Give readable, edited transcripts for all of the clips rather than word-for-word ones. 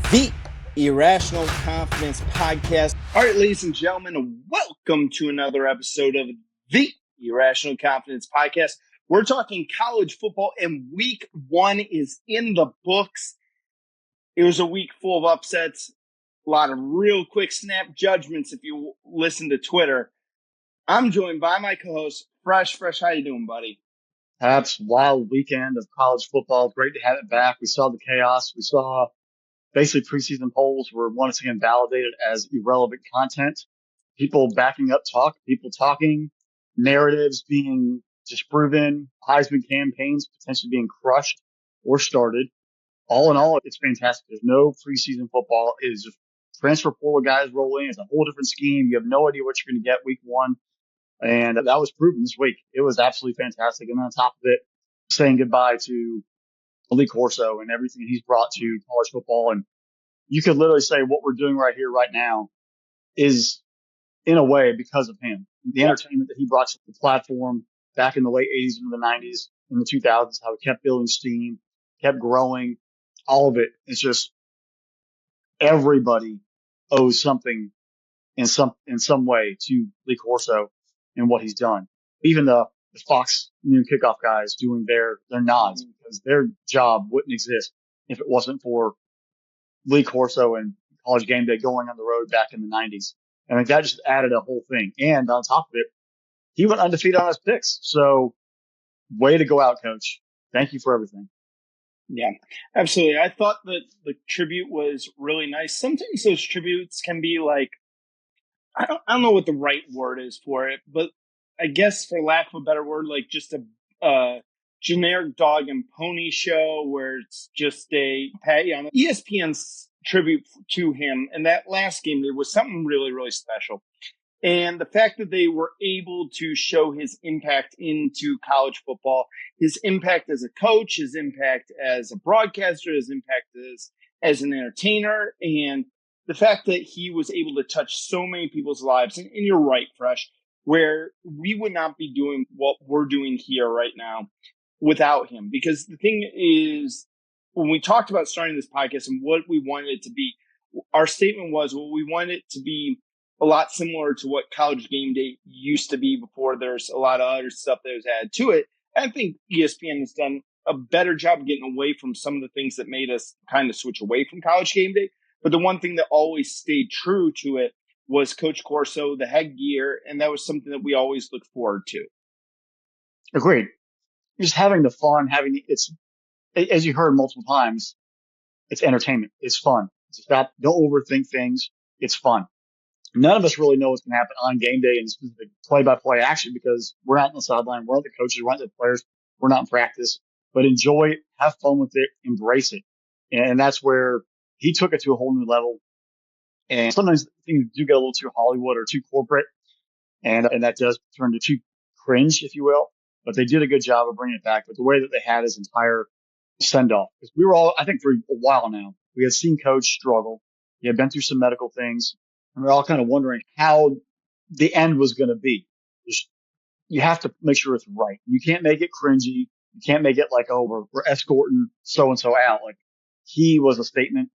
The Irrational Confidence Podcast. All right, ladies and gentlemen, welcome to another episode of The Irrational Confidence Podcast. We're talking college football, and week one is in the books. It was a week full of upsets, a lot of real quick snap judgments if you listen to Twitter. I'm joined by my co-host, Fresh. How you doing, buddy? That's wild weekend of college football. Great to have it back. We saw the chaos. We saw basically preseason polls were once again validated as irrelevant content. People backing up people talking, narratives being disproven, Heisman campaigns potentially being crushed or started. All in all, it's fantastic. There's no preseason football. It is just transfer portal guys rolling. It's a whole different scheme. You have no idea what you're going to get week one. And that was proven this week. It was absolutely fantastic. And on top of it, saying goodbye to Lee Corso and everything he's brought to college football. And you could literally say what we're doing right here, right now is in a way because of him. The entertainment that he brought to the platform back in the late 80s into the 90s, in the 2000s, how it kept building steam, kept growing, all of it. It's just everybody owes something in some way to Lee Corso and what he's done. Even the Fox noon kickoff guys doing their nods, because their job wouldn't exist if it wasn't for Lee Corso and College Game Day going on the road back in the 90s. I think that just added a whole thing. And on top of it, he went undefeated on his picks. So way to go out, coach. Thank you for everything. Yeah, absolutely. I thought that the tribute was really nice. Sometimes those tributes can be like, I don't know what the right word is for it, but I guess for lack of a better word, like just a generic dog and pony show where it's just a pat you on ESPN's tribute to him. And that last game, there was something really, really special. And the fact that they were able to show his impact into college football, his impact as a coach, his impact as a broadcaster, his impact as an entertainer, and the fact that he was able to touch so many people's lives. And you're right, Fresh, where we would not be doing what we're doing here right now without him. Because the thing is, when we talked about starting this podcast and what we wanted it to be, our statement was, well, we wanted it to be a lot similar to what College Game Day used to be before there's a lot of other stuff that was added to it. I think ESPN has done a better job getting away from some of the things that made us kind of switch away from College Game Day. But the one thing that always stayed true to it was Coach Corso, the headgear, and that was something that we always looked forward to. Agreed. Just having the fun, it's, as you heard multiple times, it's entertainment. It's fun. It's about, don't overthink things. It's fun. None of us really know what's going to happen on game day in specific play-by-play action because we're not on the sideline. We're not the coaches. We're not the players. We're not in practice. But enjoy it. Have fun with it. Embrace it. And that's where he took it to a whole new level. And sometimes things do get a little too Hollywood or too corporate. And that does turn to too cringe, if you will. But they did a good job of bringing it back. But the way that they had his entire send-off, because we were all, I think for a while now, we had seen Coach struggle. He had been through some medical things. And we're all kind of wondering how the end was going to be. You have to make sure it's right. You can't make it cringy. You can't make it like, oh, we're escorting so-and-so out. Like, he was a statement.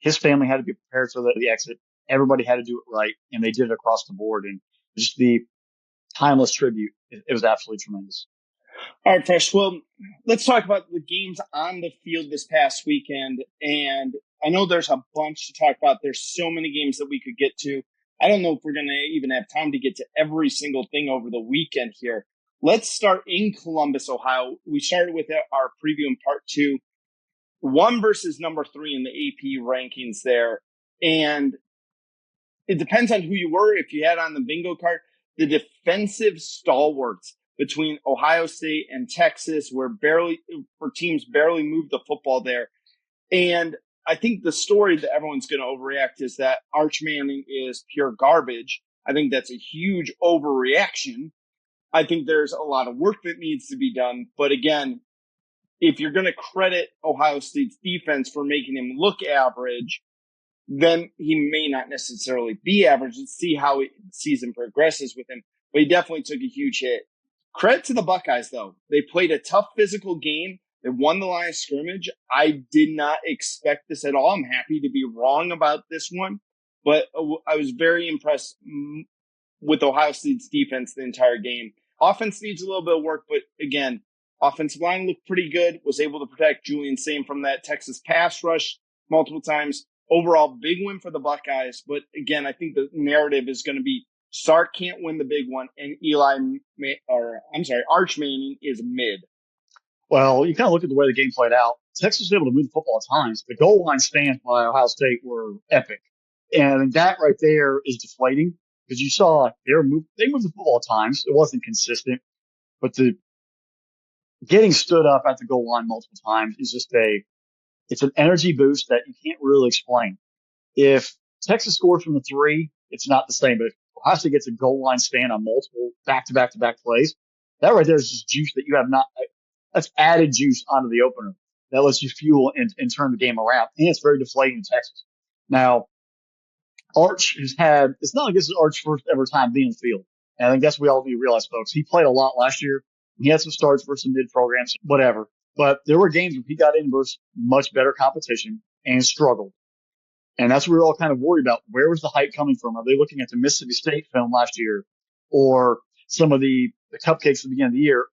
His family had to be prepared for the exit. Everybody had to do it right, and they did it across the board. And just the timeless tribute, it was absolutely tremendous. All right, Fresh. Well, let's talk about the games on the field this past weekend. And I know there's a bunch to talk about. There's so many games that we could get to. I don't know if we're going to even have time to get to every single thing over the weekend here. Let's start in Columbus, Ohio. We started with our preview in part 2. 1 versus number 3 in the AP rankings there. And it depends on who you were. If you had on the bingo card, the defensive stalwarts between Ohio State and Texas where teams barely moved the football there. And I think the story that everyone's going to overreact is that Arch Manning is pure garbage. I think that's a huge overreaction. I think there's a lot of work that needs to be done. But again, if you're going to credit Ohio State's defense for making him look average, then he may not necessarily be average. Let's see how the season progresses with him. But he definitely took a huge hit. Credit to the Buckeyes, though. They played a tough physical game. They won the line of scrimmage. I did not expect this at all. I'm happy to be wrong about this one, but I was very impressed with Ohio State's defense the entire game. Offense needs a little bit of work, but again, offensive line looked pretty good, was able to protect Julian Sain from that Texas pass rush multiple times. Overall, big win for the Buckeyes. But again, I think the narrative is going to be Sark can't win the big one, and Arch Manning is mid. Well, you kind of look at the way the game played out. Texas was able to move the football at times. The goal line stands by Ohio State were epic. And that right there is deflating because you saw they moved the football at times. It wasn't consistent, but the getting stood up at the goal line multiple times is just it's an energy boost that you can't really explain. If Texas scores from the 3, it's not the same, but if Ohio State gets a goal line stand on multiple back-to-back plays, that right there is just juice that you have not, that's added juice onto the opener. That lets you fuel and turn the game around. And it's very deflating in Texas. Now, Arch has had, it's not like this is Arch's first ever time being on the field. And I think that's what we all need to realize, folks. He played a lot last year. He had some starts versus mid programs, whatever. But there were games where he got in versus much better competition and struggled. And that's what we were all kind of worried about. Where was the hype coming from? Are they looking at the Mississippi State film last year or some of the cupcakes at the beginning of the year?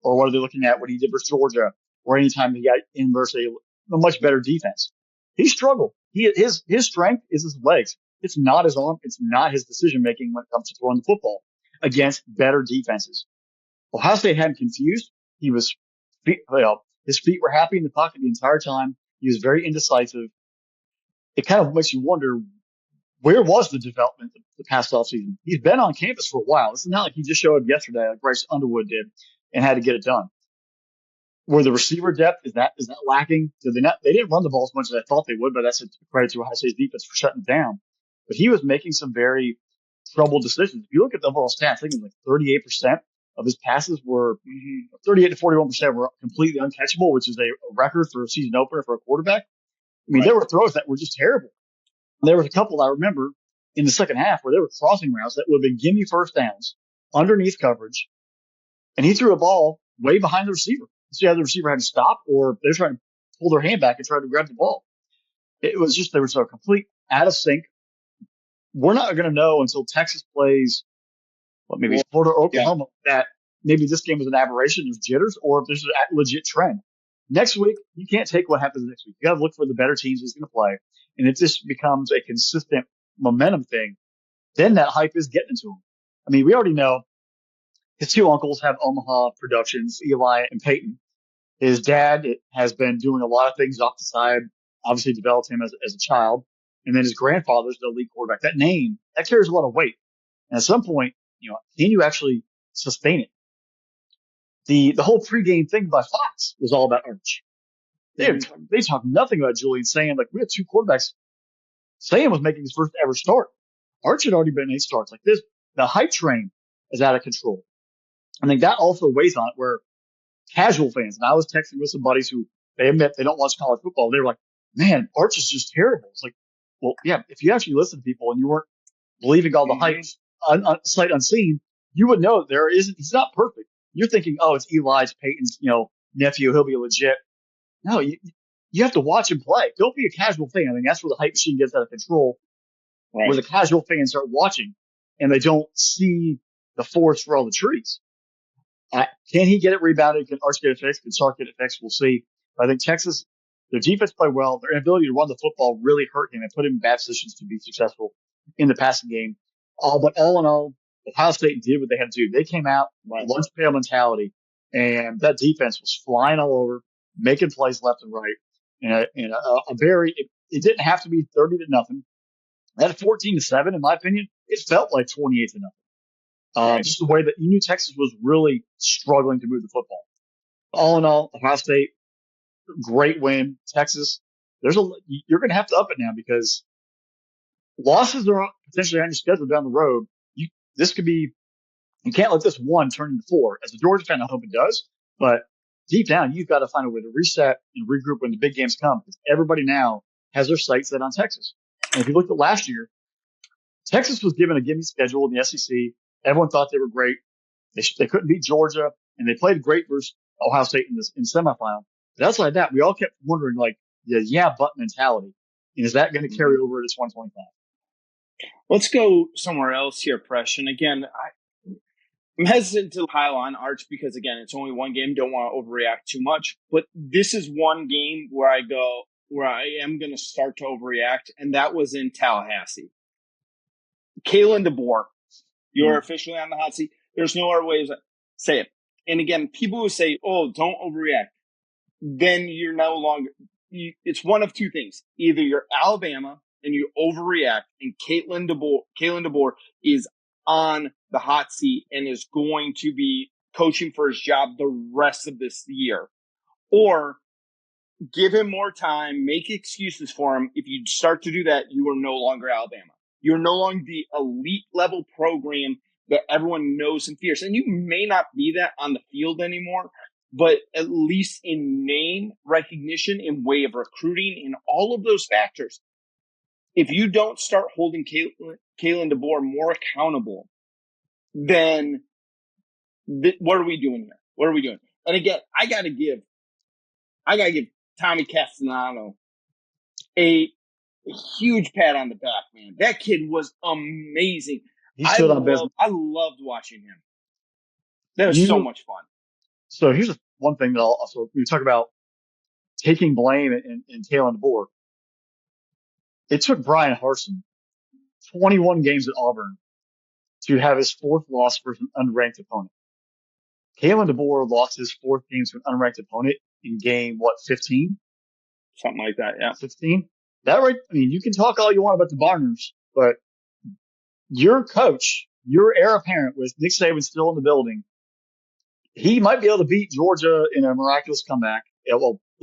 Or what are they looking at what he did versus Georgia or anytime he got in versus a much better defense? He struggled. His strength is his legs. It's not his arm. It's not his decision making when it comes to throwing the football against better defenses. Ohio State had him confused. His feet were happy in the pocket the entire time. He was very indecisive. It kind of makes you wonder, where was the development the past offseason? He's been on campus for a while. It's not like he just showed up yesterday like Bryce Underwood did and had to get it done. Where the receiver depth, is that lacking? They didn't run the ball as much as I thought they would, but that's a credit to Ohio State's defense for shutting it down. But he was making some very troubled decisions. If you look at the overall stats, I think it was like 38% of his passes were 38 to 41% were completely uncatchable, which is a record for a season opener for a quarterback. I mean, There were throws that were just terrible. There was a couple I remember in the second half where there were crossing routes that would have been gimme first downs underneath coverage, and he threw a ball way behind the receiver. So the receiver had to stop, or they were trying to pull their hand back and try to grab the ball. It was just, they were so complete out of sync. We're not going to know until Texas plays, maybe Florida or Oklahoma, that maybe this game was an aberration, there's jitters, or if there's a legit trend. Next week, you can't take what happens next week. You got to look for the better teams he's going to play. And if this becomes a consistent momentum thing, then that hype is getting into him. I mean, we already know his two uncles have Omaha Productions, Eli and Peyton. His dad has been doing a lot of things off the side, obviously developed him as a child. And then his grandfather's the elite quarterback. That name, that carries a lot of weight. And at some point, can you actually sustain it? The whole pregame thing by Fox was all about Arch. They talked nothing about Julian Sain. Like, we had two quarterbacks. Sain was making his first ever start. Arch had already been 8 starts. Like this, the hype train is out of control. I think that also weighs on it, where casual fans, and I was texting with some buddies who they admit they don't watch college football. They were like, man, Arch is just terrible. It's like, well, yeah, if you actually listen to people and you weren't believing all the hype sight unseen, you would know he's not perfect. You're thinking, oh, it's Eli's, Peyton's, nephew. He'll be legit. No, you have to watch him play. Don't be a casual fan. I mean, that's where the hype machine gets out of control, right? Where the casual fans start watching and they don't see the forest for all the trees. Can he get it rebounded? Can Arch get it fixed? Can Sark get it fixed? We'll see. But I think Texas, their defense played well. Their inability to run the football really hurt him and put him in bad positions to be successful in the passing game. But all in all, Ohio State did what they had to do. They came out, lunch pail mentality, and that defense was flying all over, making plays left and right. It didn't have to be 30-0. That 14-7, in my opinion, it felt like 28-0. Just the way that you knew Texas was really struggling to move the football. All in all, Ohio State, great win. Texas, you're going to have to up it now because losses are potentially on your schedule down the road. You can't let this one turn into 4. As a Georgia fan, I hope it does. But deep down, you've got to find a way to reset and regroup when the big games come, because everybody now has their sights set on Texas. And if you look at last year, Texas was given a gimme schedule in the SEC. Everyone thought they were great. They couldn't beat Georgia, and they played great versus Ohio State in the semifinal. But outside that, we all kept wondering, like, but mentality. And is that going to carry over to 2025? Let's go somewhere else here, Presh. And again, I'm hesitant to pile on Arch because, again, it's only one game. Don't want to overreact too much. But this is one game where I am going to start to overreact, and that was in Tallahassee. Kalen DeBoer, you're officially on the hot seat. There's no other way to say it. And again, people who say, oh, don't overreact, then you're no longer – it's one of two things. Either you're Alabama and you overreact, and Kalen DeBoer is on the hot seat and is going to be coaching for his job the rest of this year. Or give him more time, make excuses for him. If you start to do that, you are no longer Alabama. You're no longer the elite level program that everyone knows and fears. And you may not be that on the field anymore, but at least in name recognition, in way of recruiting, in all of those factors. If you don't start holding Kalen DeBoer more accountable, then what are we doing here? What are we doing? And again, I gotta give Tommy Castellano a huge pat on the back, man. That kid was amazing. He stood on business. I loved watching him. That was so much fun. So here's one thing that also, we talk about taking blame in Kalen DeBoer. It took Brian Harsin 21 games at Auburn to have his fourth loss versus an unranked opponent. Kalen DeBoer lost his fourth game to an unranked opponent in game, 15? Something like that, yeah. 16? That right? I mean, you can talk all you want about the Barners, but your coach, your heir apparent with Nick Saban still in the building, he might be able to beat Georgia in a miraculous comeback.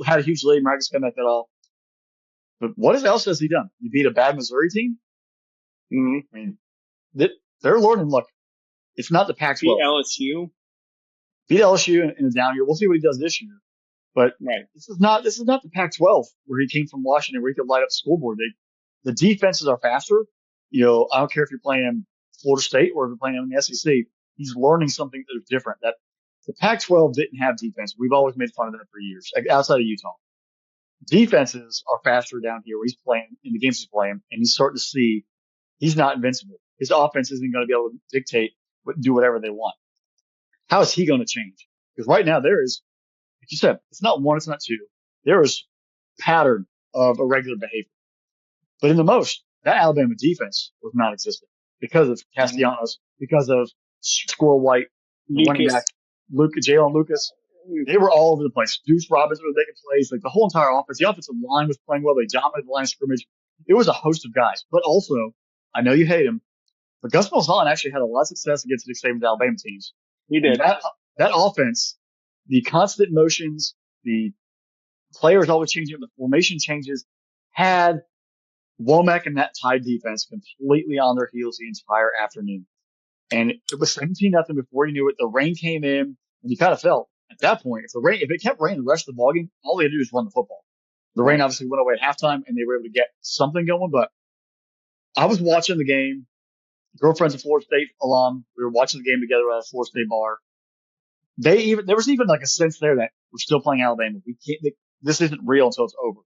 Had a huge lead, miraculous comeback at all. But what else has he done? You beat a bad Missouri team? Mm-hmm. I mean, they're learning. Look, it's not the Pac-12. Beat LSU in a down year. We'll see what he does this year. But this is not the Pac-12 where he came from Washington, where he could light up the scoreboard. The defenses are faster. I don't care if you're playing Florida State or if you're playing in the SEC. He's learning something that's different. That the Pac-12 didn't have defense. We've always made fun of that for years, outside of Utah. Defenses are faster down here where he's playing in the games he's playing, and he's starting to see he's not invincible. His offense isn't going to be able to dictate, do whatever they want. How is he going to change? Because right now there is, like you said, it's not one, it's not two. There is pattern of irregular behavior. But in the most, that Alabama defense was non-existent because of Castellanos, because of Squirrel White, running back, Jalen Lucas. They were all over the place. Deuce Robinson was making plays. Like the whole entire offense, the offensive line was playing well. They dominated the line of scrimmage. It was a host of guys. But also, I know you hate him, but Gus Malzahn actually had a lot of success against the Nick Saban's Alabama teams. He did. That offense, the constant motions, the players always changing, the formation changes, had Womack and that Tide defense completely on their heels the entire afternoon. And it was 17-0 before you knew it. The rain came in, and you kind of felt at that point, if it kept raining the rest of the ballgame, all they had to do was run the football. The rain obviously went away at halftime, and they were able to get something going. But I was watching the game. Girlfriend's a Florida State alum. We were watching the game together at a Florida State bar. There was even like a sense there that we're still playing Alabama. This isn't real until it's over,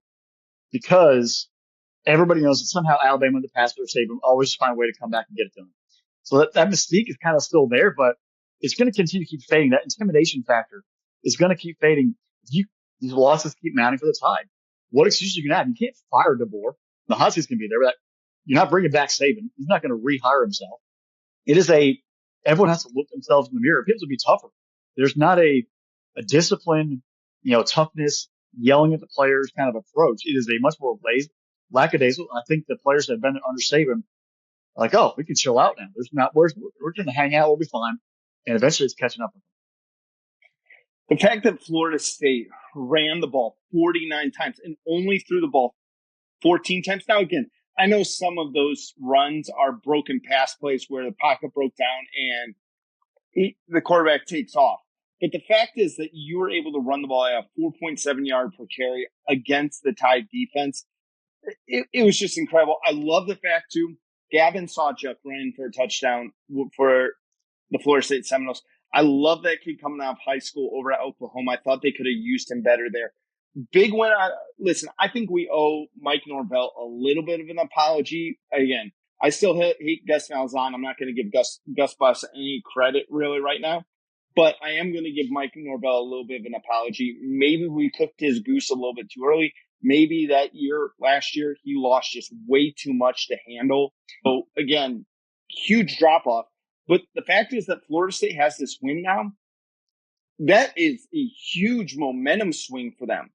because everybody knows that somehow Alabama in the past or Saban always find a way to come back and get it done. So that mystique is kind of still there, but it's going to continue to keep fading. That intimidation factor is going to keep fading. These losses keep mounting for the Tide. What excuse are you going to have? You can't fire DeBoer. The hot seat's going to be there, but you're not bringing back Saban. He's not going to rehire himself. Everyone has to look themselves in the mirror. People will be tougher. There's not a discipline, toughness, yelling at the players kind of approach. It is a much more lackadaisical. I think the players that have been under Saban are like, oh, we can chill out now. We're going to hang out. We'll be fine. And eventually it's catching up with them. The fact that Florida State ran the ball 49 times and only threw the ball 14 times. Now, again, I know some of those runs are broken pass plays where the pocket broke down and the quarterback takes off. But the fact is that you were able to run the ball at a 4.7 yard per carry against the Tide defense. It was just incredible. I love the fact, too, Gavin Sawchuk ran for a touchdown for the Florida State Seminoles. I love that kid coming out of high school over at Oklahoma. I thought they could have used him better there. Big win. Listen, I think we owe Mike Norvell a little bit of an apology. Again, I still hate Gus Malzahn. I'm not going to give Gus Bus any credit really right now, but I am going to give Mike Norvell a little bit of an apology. Maybe we cooked his goose a little bit too early. Maybe last year, he lost just way too much to handle. So again, huge drop off. But the fact is that Florida State has this win now. That is a huge momentum swing for them.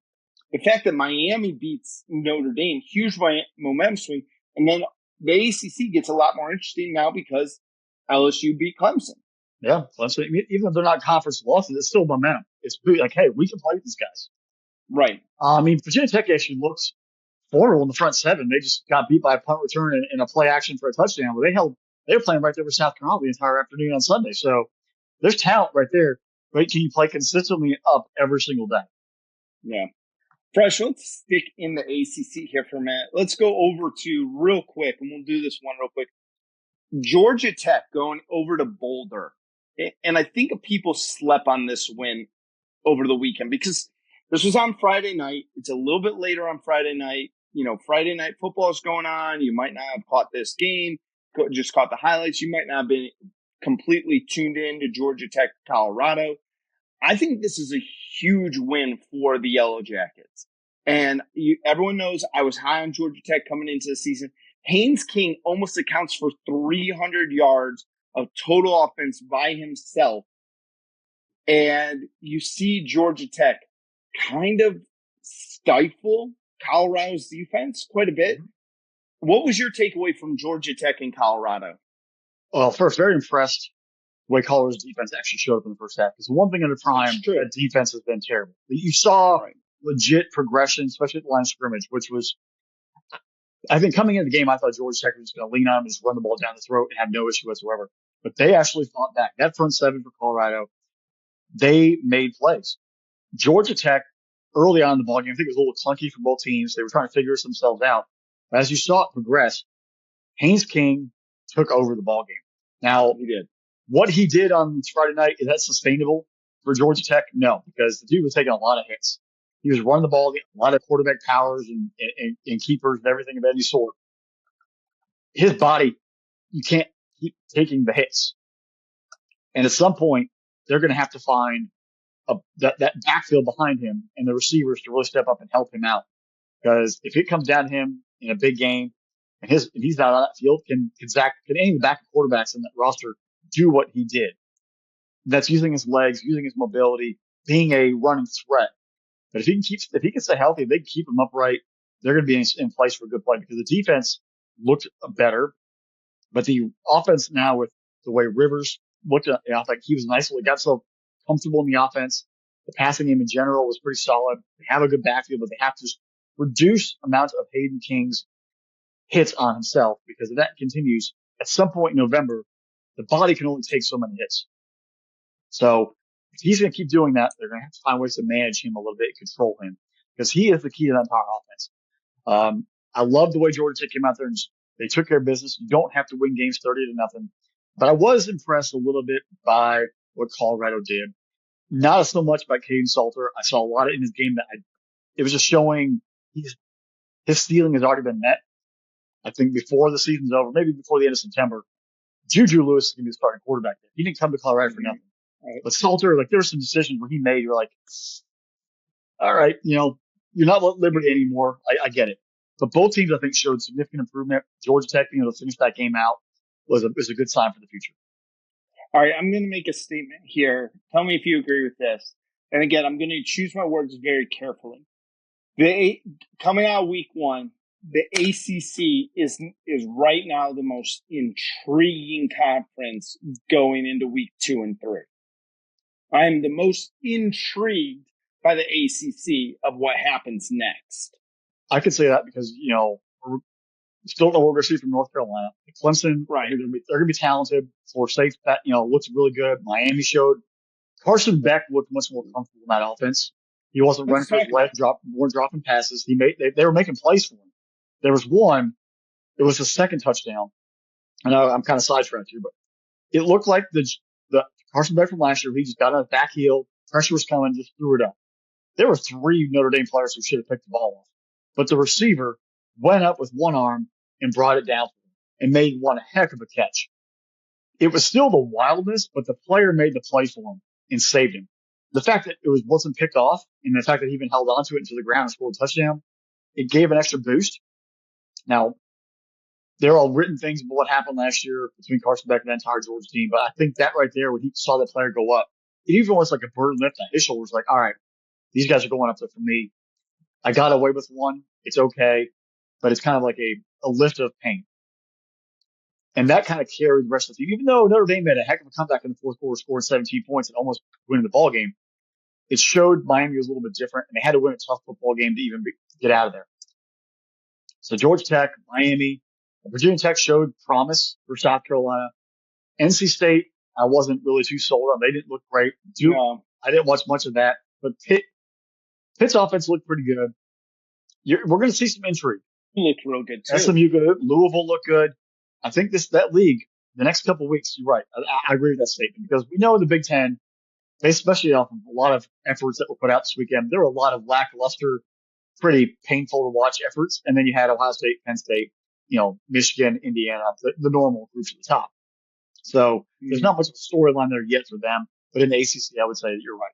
The fact that Miami beats Notre Dame, huge momentum swing. And then the ACC gets a lot more interesting now because LSU beat Clemson. Yeah, Clemson, even if they're not conference losses, it's still momentum. It's like, hey, we can play with these guys. Right. Virginia Tech actually looks formidable in the front seven. They just got beat by a punt return and a play action for a touchdown. But they were playing right there with South Carolina the entire afternoon on Sunday. So there's talent right there. Right? Can you play consistently up every single day? Yeah. Fresh, let's stick in the ACC here for a minute. Let's go over to real quick, and we'll do this one real quick. Georgia Tech going over to Boulder. And I think people slept on this win over the weekend because this was on Friday night. It's a little bit later on Friday night. Friday night football is going on. You might not have caught this game, just caught the highlights. You might not have been completely tuned in to Georgia Tech, Colorado. I think this is a huge win for the Yellow Jackets. And everyone knows I was high on Georgia Tech coming into the season. Haynes King almost accounts for 300 yards of total offense by himself. And you see Georgia Tech kind of stifle Colorado's defense quite a bit. What was your takeaway from Georgia Tech in Colorado? Well, first, very impressed the way Colorado's defense actually showed up in the first half. Because one thing at a time, that defense has been terrible. You saw legit progression, especially at the line of scrimmage, which was, I think coming into the game, I thought Georgia Tech was going to lean on him, just run the ball down the throat and have no issue whatsoever. But they actually fought back. That front seven for Colorado, they made plays. Georgia Tech, early on in the ballgame, I think it was a little clunky for both teams. They were trying to figure themselves out. But as you saw it progress, Haynes King took over the ballgame. Now, he did. What he did on Friday night, is that sustainable for Georgia Tech? No, because the dude was taking a lot of hits. He was running the ball, a lot of quarterback powers and keepers and everything of any sort. His body, you can't keep taking the hits. And at some point, they're going to have to find that backfield behind him and the receivers to really step up and help him out. Because if it comes down to him in a big game and he's not on that field, can any of the backup quarterbacks in that roster do what he did? That's using his legs, using his mobility, being a running threat. But if he can stay healthy, if they can keep him upright, they're going to be in place for a good play because the defense looked better. But the offense now, with the way Rivers looked at the offense, he was nice. He got so comfortable in the offense. The passing game in general was pretty solid. They have a good backfield, but they have to just reduce amount of Hayden King's hits on himself, because if that continues, at some point in November, the body can only take so many hits. So if he's going to keep doing that, they're going to have to find ways to manage him a little bit, control him, because he is the key to that entire offense. I love the way Georgia Tech came out there and they took care of business. You don't have to win games 30-0. But I was impressed a little bit by what Colorado did. Not so much by Caden Salter. I saw a lot in his game that it was just showing his ceiling has already been met. I think before the season's over, maybe before the end of September, Juju Lewis is going to be the starting quarterback there. He didn't come to Colorado for nothing. Right. But Salter, there were some decisions where he made, you're like, all right, you're not at liberty anymore. I get it. But both teams, I think, showed significant improvement. Georgia Tech being able to finish that game out was a good sign for the future. All right, I'm going to make a statement here. Tell me if you agree with this. And again, I'm going to choose my words very carefully. Coming out of week one, the ACC is right now the most intriguing conference going into week 2 and 3. I am the most intrigued by the ACC of what happens next. I could say that because, we still don't know what we're going to see from North Carolina. Clemson, right? They're going to be talented. Florida State, looks really good. Miami showed. Carson Beck looked much more comfortable in that offense. He wasn't running for his life, weren't dropping passes. They were making plays for him. There was one. It was the second touchdown. I know I'm kind of sidetracked here, but it looked like the Carson Beck from last year. He just got on his back heel. Pressure was coming, just threw it up. There were 3 Notre Dame players who should have picked the ball off, but the receiver went up with one arm and brought it down and made one heck of a catch. It was still the wildness, but the player made the play for him and saved him. The fact that wasn't picked off and the fact that he even held onto it into the ground and scored a touchdown, it gave an extra boost. Now, there are all written things about what happened last year between Carson Beck and the entire Georgia team, but I think that right there, when he saw that player go up, it even was like a burden lift on his shoulders, like, all right, these guys are going up there for me. I got away with one. It's okay. But it's kind of like a lift of pain. And that kind of carried the rest of the team. Even though Notre Dame made a heck of a comeback in the fourth quarter, scored 17 points and almost winning the ball game, it showed Miami was a little bit different, and they had to win a tough football game to even get out of there. So Georgia Tech, Miami, Virginia Tech showed promise for South Carolina. NC State, I wasn't really too sold on. They didn't look great. Duke, no. I didn't watch much of that. But Pitt's offense looked pretty good. We're going to see some intrigue. It looked real good, too. SMU good. Louisville looked good. I think that league, the next couple of weeks, you're right. I agree with that statement because we know in the Big Ten, especially off of a lot of efforts that were put out this weekend, there were a lot of lackluster, pretty painful to watch efforts. And then you had Ohio State, Penn State, Michigan, Indiana, the normal groups at the top. So there's not much of a storyline there yet for them. But in the ACC, I would say that you're right.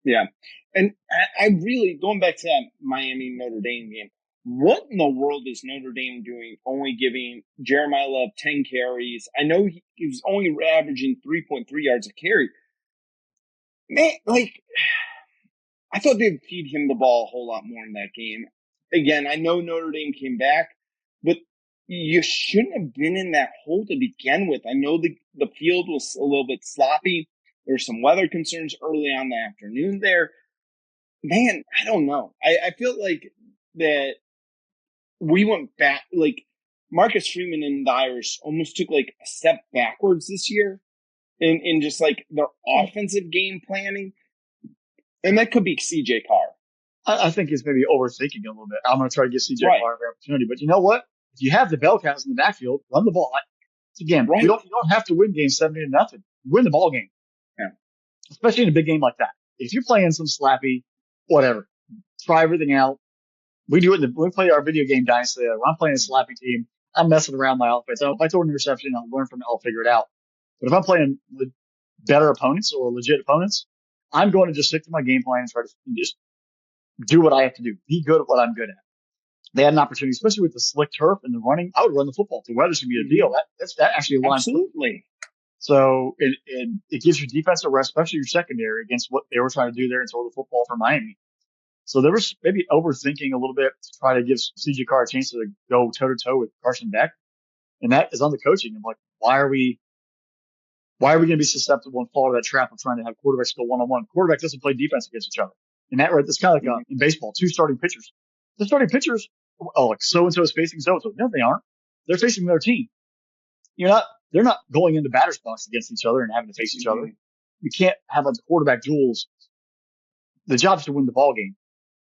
Yeah. And I really, going back to that Miami Notre Dame game, what in the world is Notre Dame doing only giving Jeremiah Love 10 carries? I know he was only averaging 3.3 yards a carry. Man, I thought they'd feed him the ball a whole lot more in that game. Again, I know Notre Dame came back, but you shouldn't have been in that hole to begin with. I know the field was a little bit sloppy. There were some weather concerns early on in the afternoon there. Man, I don't know. I feel like that we went back, Marcus Freeman and the Irish almost took a step backwards this year in just their offensive game planning. And that could be CJ Carr. I think he's maybe overthinking a little bit. I'm going to try to give CJ Carr every opportunity. But you know what? If you have the bell cows in the backfield, run the ball. Again, you don't have to win games 70-0. Win the ball game. Yeah. Especially in a big game like that. If you're playing some slappy, whatever, try everything out. We do it we play our video game Dynasty. When I'm playing a slappy team, I'm messing around my offense. If I throw an interception, I'll learn from it. I'll figure it out. But if I'm playing with better opponents or legit opponents, I'm going to just stick to my game plan and try to just do what I have to do. Be good at what I'm good at. They had an opportunity, especially with the slick turf and the running. I would run the football. The weather's going to be a deal. That actually aligns. Absolutely. So it gives you defensive rest, especially your secondary, against what they were trying to do there and throw the football for Miami. So there was maybe overthinking a little bit to try to give CJ Carr a chance to go toe to toe with Carson Beck. And that is on the coaching. I'm like, why are we going to be susceptible and fall to that trap of trying to have quarterbacks go one-on-one? Quarterback doesn't play defense against each other. And that's kind of like in baseball, 2 starting pitchers. The starting pitchers, so-and-so is facing so-and-so. No, they aren't. They're facing their team. They're not going into batter's box against each other and having to face each other. You can't have a quarterback duels. The job is to win the ball game.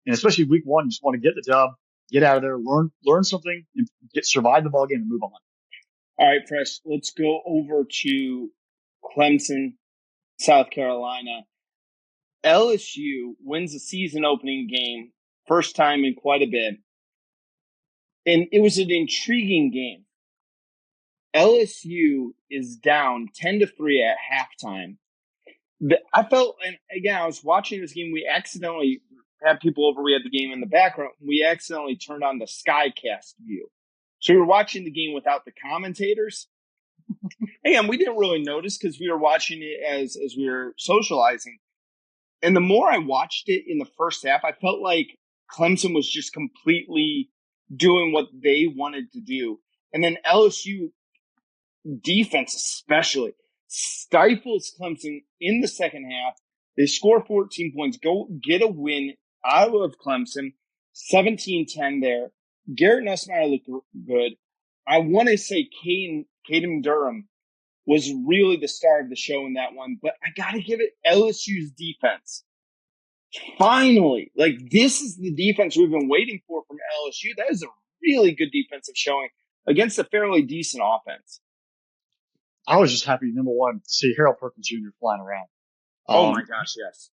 And especially week 1, you just want to get the dub, get out of there, learn something, and survive the ball game and move on. All right, Fresh, let's go over to Clemson, South Carolina. LSU wins the season opening game, first time in quite a bit. And it was an intriguing game. LSU is down 10-3 at halftime. I felt, and again, I was watching this game. We accidentally had people over. We had the game in the background. We accidentally turned on the Skycast view. So we were watching the game without the commentators. And we didn't really notice because we were watching it as we were socializing. And the more I watched it in the first half, I felt like Clemson was just completely doing what they wanted to do. And then LSU defense especially stifles Clemson in the second half. They score 14 points, go get a win out of Clemson, 17-10 there. Garrett Nussmeier looked good. I want to say Caden Durham was really the star of the show in that one, but I got to give it LSU's defense. Finally, this is the defense we've been waiting for from LSU. That is a really good defensive showing against a fairly decent offense. I was just happy, number one, to see Harold Perkins Jr. flying around. Oh my gosh, yes.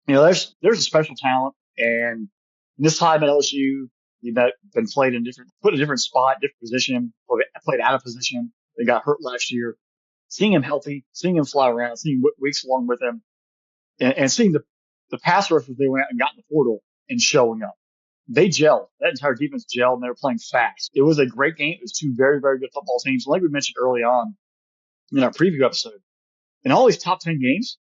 there's a special talent, and this time at LSU, you've been put in a different spot, different position, played out of position. They got hurt last year. Seeing him healthy, seeing him fly around, seeing weeks along with him, and seeing the pass rushers they went out and got in the portal and showing up. They gelled. That entire defense gelled, and they were playing fast. It was a great game. It was two very, very good football teams. Like we mentioned early on in our preview episode, in all these top 10 games,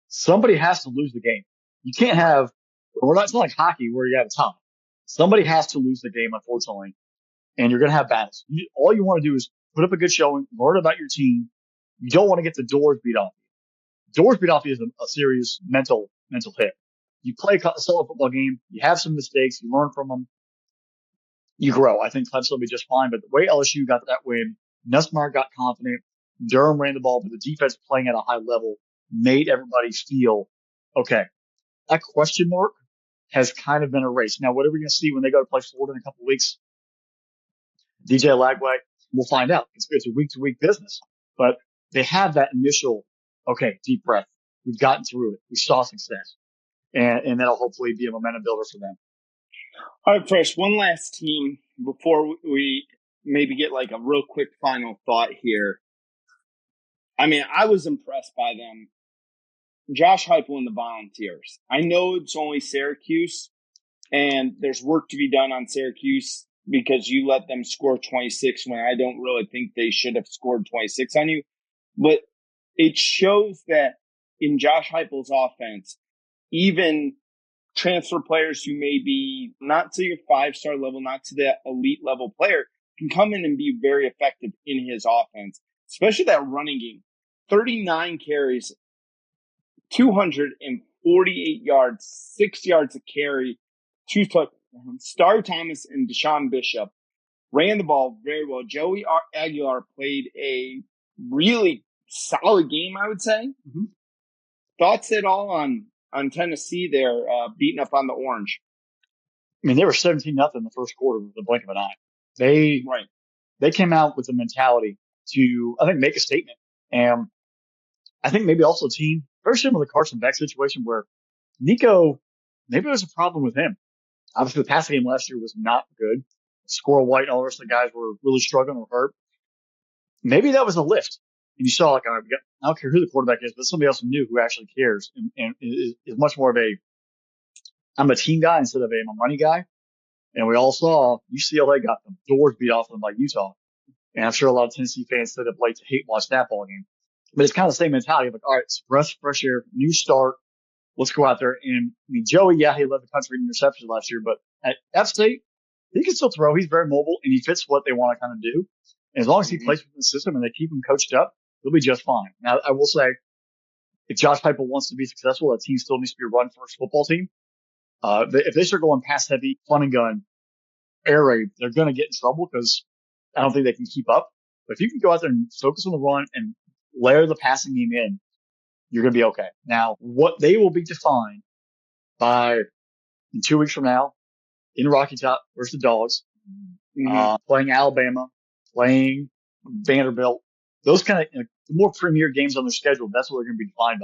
somebody has to lose the game. You can't have, it's not like hockey where you have a tie. Somebody has to lose the game, unfortunately, and you're going to have battles. All you want to do is put up a good showing, learn about your team. You don't want to get the doors beat off you. Doors beat off you is a serious mental hit. You play a solid football game. You have some mistakes. You learn from them. You grow. I think Clemson will be just fine. But the way LSU got that win, Nussmeier got confident. Durham ran the ball, but the defense playing at a high level made everybody feel, okay, that question mark has kind of been erased. Now, what are we going to see when they go to play Florida in a couple of weeks? DJ Lagway, we'll find out. It's a week-to-week business. But they have that initial, okay, deep breath. We've gotten through it. We saw success. And that'll hopefully be a momentum builder for them. All right, Fresh, one last team before we maybe get like a real quick final thought here. I mean, I was impressed by them. Josh Heupel and the Volunteers. I know it's only Syracuse, and there's work to be done on Syracuse because you let them score 26 when I don't really think they should have scored 26 on you. But it shows that in Josh Heupel's offense, even transfer players who may be not to your 5-star level, not to the elite level player, can come in and be very effective in his offense, especially that running game. 39 carries, 248 yards, 6 yards a carry, 2 touchdowns. Star Thomas and Deshaun Bishop ran the ball very well. Joey Aguilar played a really solid game, I would say. Mm-hmm. Thoughts at all on Tennessee there, beating up on the Orange? I mean, they were 17-0 in the first quarter with the blink of an eye. They came out with the mentality to, I think, make a statement. And I think maybe also a team, very similar to the Carson Beck situation where Nico, maybe there's a problem with him. Obviously, the passing game last year was not good. Squirrel White and all the rest of the guys were really struggling or hurt. Maybe that was a lift. And you saw, like, I don't care who the quarterback is, but somebody else new who actually cares and is much more of I'm a team guy instead of I'm a money guy. And we all saw UCLA got the doors beat off them by Utah. And I'm sure a lot of Tennessee fans stayed up late to hate watch that ball game. But it's kind of the same mentality of like, all right, it's fresh air, new start. Let's go out there. And I mean, Joey, he led the country in interceptions last year, but at F State, he can still throw. He's very mobile and he fits what they want to kind of do. And as long as he plays within the system and they keep him coached up, he'll be just fine. Now, I will say, if Josh Heupel wants to be successful, that team still needs to be a run-first football team. If they start going pass-heavy, fun and gun, air raid, they're going to get in trouble because I don't think they can keep up. But if you can go out there and focus on the run and layer the passing game in, you're going to be okay. Now, what they will be defined by in 2 weeks from now in Rocky Top versus the Dogs, playing Alabama, playing Vanderbilt, those kind of the more premier games on their schedule, that's what they're going to be defined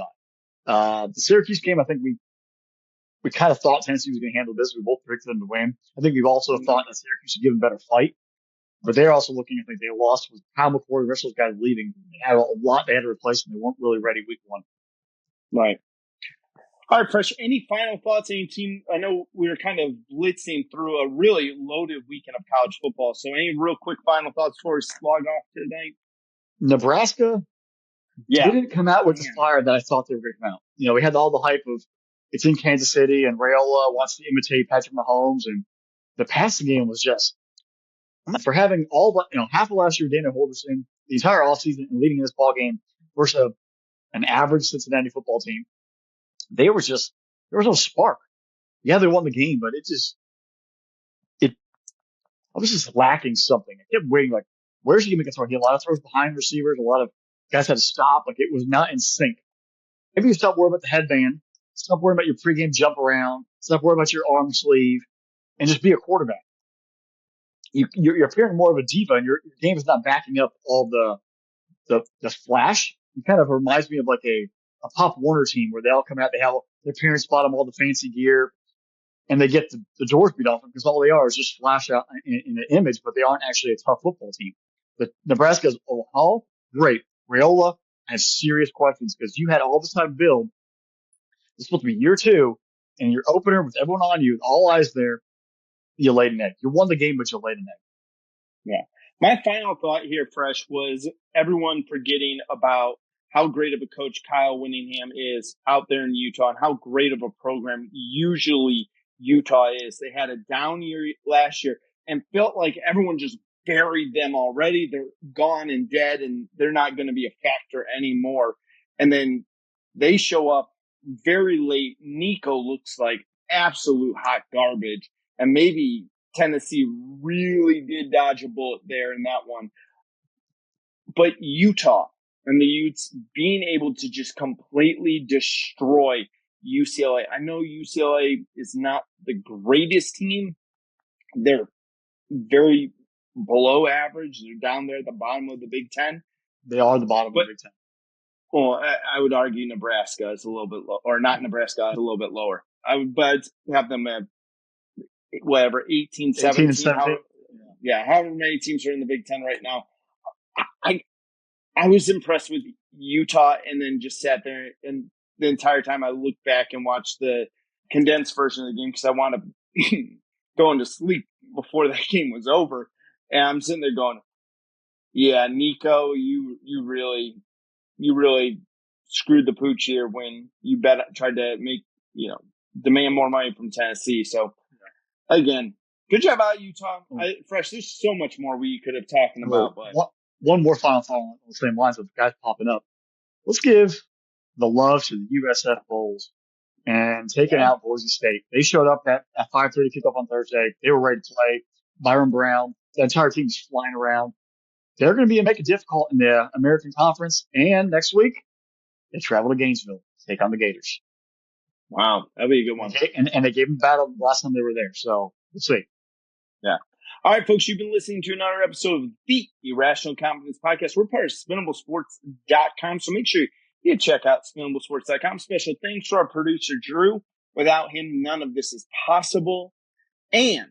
by. The Syracuse game, I think we kind of thought Tennessee was going to handle this. We both predicted them to win. I think we've also thought that Syracuse would give them a better fight. But they're also looking, I think they lost with Kyle McCord, the rest of those guys leaving. They had a lot they had to replace, and they weren't really ready week one. Right. All right, Fresh, any final thoughts? Any team? I know we were kind of blitzing through a really loaded weekend of college football. So any real quick final thoughts before we log off tonight? Nebraska didn't come out with the fire that I thought they were going to come out. You know, we had all the hype of it's in Kansas City and Raiola wants to imitate Patrick Mahomes, and the passing game was just for having half of last year, Dana Holgorsen, the entire offseason and leading this ball game versus an average Cincinnati football team. There was no spark. Yeah, they won the game, but I was just lacking something. I kept waiting, like, where's he going to make a throw? He had a lot of throws behind receivers. A lot of guys had to stop. Like, it was not in sync. Maybe you stop worrying about the headband. Stop worrying about your pregame jump around. Stop worrying about your arm sleeve and just be a quarterback. You're appearing more of a diva and your game is not backing up all the flash. It kind of reminds me of like a Pop Warner team where they all come out, they have Their parents bought them all the fancy gear, and they get the doors beat off them because all they are is just flash out in an image, but they aren't actually a tough football team. But Nebraska's, oh, great. Raiola has serious questions because you had all this time to build. It's supposed to be year 2, and your opener with everyone on you, all eyes there, you laid an egg. You won the game, but you laid an egg. Yeah. My final thought here, Fresh, was everyone forgetting about how great of a coach Kyle Whittingham is out there in Utah and how great of a program usually Utah is. They had a down year last year and felt like everyone just buried them already. They're gone and dead and they're not going to be a factor anymore. And then they show up very late. Nico looks like absolute hot garbage, and maybe Tennessee really did dodge a bullet there in that one. But Utah and the Utes being able to just completely destroy UCLA. I know UCLA is not the greatest team. They're very below average. They're down there at the bottom of the Big Ten. They are the bottom of the Big Ten. Well, I would argue Nebraska is a little bit low, or not Nebraska, is a little bit lower. I would, but have them at whatever, 18, 17. 17. However many teams are in the Big Ten right now. I was impressed with Utah, and then just sat there, and the entire time I looked back and watched the condensed version of the game because I wound up going to sleep before that game was over. And I'm sitting there going, yeah, Nico, you really screwed the pooch here when you tried to make, demand more money from Tennessee. So again, good job out Utah. Fresh, there's so much more we could have talked about, but one more final thought on the same lines with the guys popping up. Let's give the love to the USF Bulls and taking out Boise State. They showed up at 5:30 kickoff on Thursday. They were ready to play. Byron Brown, the entire team's flying around. They're going to make it difficult in the American Conference. And next week, they travel to Gainesville to take on the Gators. Wow, that'd be a good one. And they gave them battle last time they were there. So we'll see. Yeah. All right, folks, you've been listening to another episode of the Irrational Confidence Podcast. We're part of SpinableSports.com, so make sure you check out SpinableSports.com. Special thanks to our producer, Drew. Without him, none of this is possible. And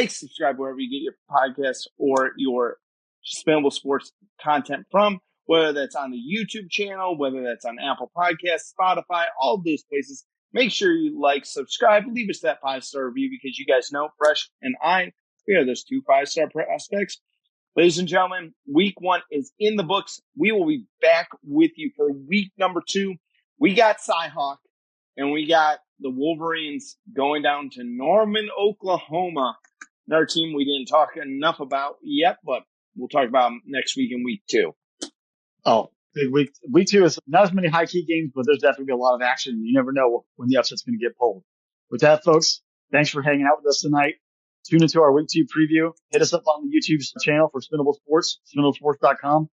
subscribe wherever you get your podcasts or your Spinable Sports content from, whether that's on the YouTube channel, whether that's on Apple Podcasts, Spotify, all of those places. Make sure you subscribe, leave us that 5-star review because you guys know Fresh and we are those 2 5-star prospects. Ladies and gentlemen, week 1 is in the books. We will be back with you for week number 2. We got Cyhawk and we got the Wolverines going down to Norman, Oklahoma. Another team we didn't talk enough about yet, but we'll talk about them next week in week 2. Oh, big week. Week 2 is not as many high-key games, but there's definitely a lot of action. You never know when the upset's going to get pulled. With that, folks, thanks for hanging out with us tonight. Tune into our week 2 preview. Hit us up on the YouTube channel for Spinable Sports, SpinableSports.com.